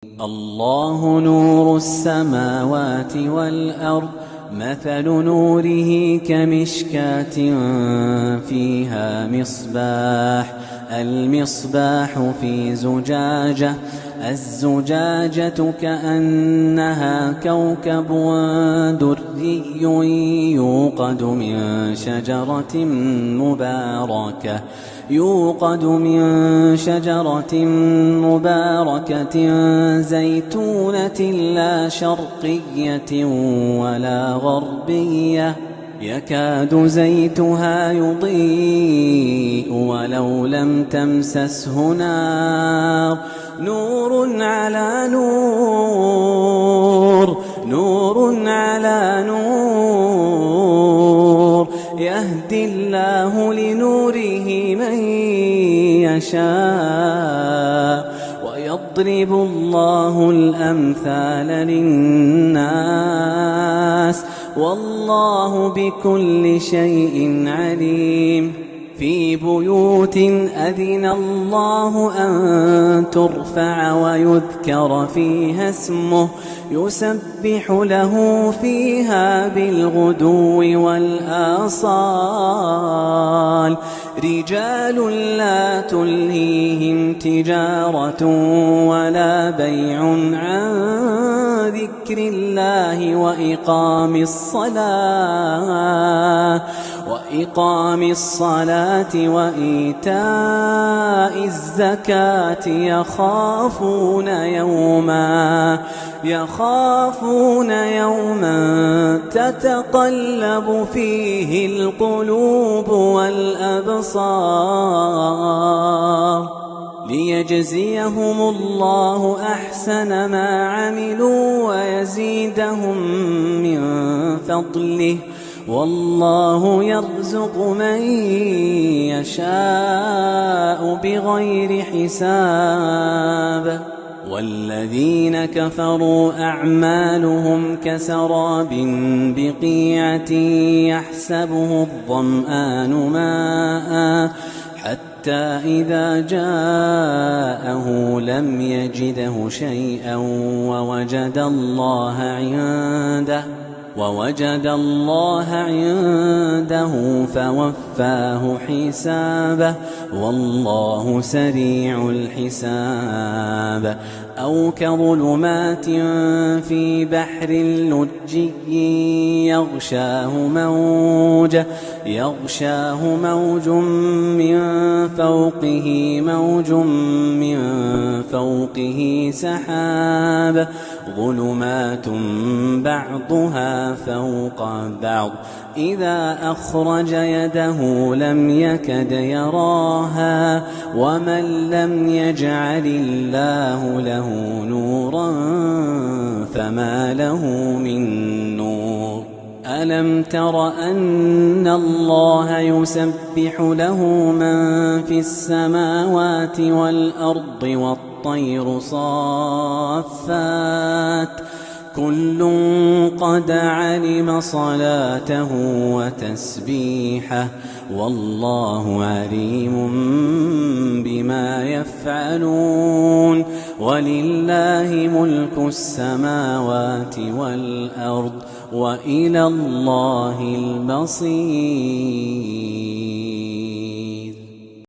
الله نور السماوات والأرض مثل نوره كمشكاة فيها مصباح المصباح في زجاجة الزجاجة كأنها كوكب دري يوقد من شجرة مباركة زيتونة لا شرقية ولا غربية يكاد زيتها يضيء ولو لم تمسسه نار نور على نور نور على نور يهدي الله لنوره من يشاء ويضرب الله الأمثال للناس والله بكل شيء عليم في بيوت أذن الله أن ترفع ويذكر فيها اسمه يسبح له فيها بالغدو والآصال رجال لا تلهيهم تجارة ولا بيع عن ذكر الله وإقام الصلاة وإيتاء الزكاة يخافون يوما تتقلب فيه القلوب والأبصار ليجزيهم الله أحسن ما عملوا ويزيدهم من فضله والله يرزق من يشاء بغير حساب والذين كفروا أعمالهم كسراب بقيعة يحسبه الظمآن ماء حتى إذا جاءه لم يجده شيئا ووجد الله عنده فوفاه حسابه والله سريع الحساب أو كظلمات في بحر لجي يغشاه موج من فوقه سحاب ظلمات بعضها فوق بعض إذا أخرج يده لم يكد يراها ومن لم يجعل الله له نورا فما له من نور ألم تر أن الله يسبح له من في السماوات والأرض والطير صافات كل قد علم صلاته وتسبيحه والله عليم بما يفعلون ولله ملك السماوات والأرض وإلى الله المصير.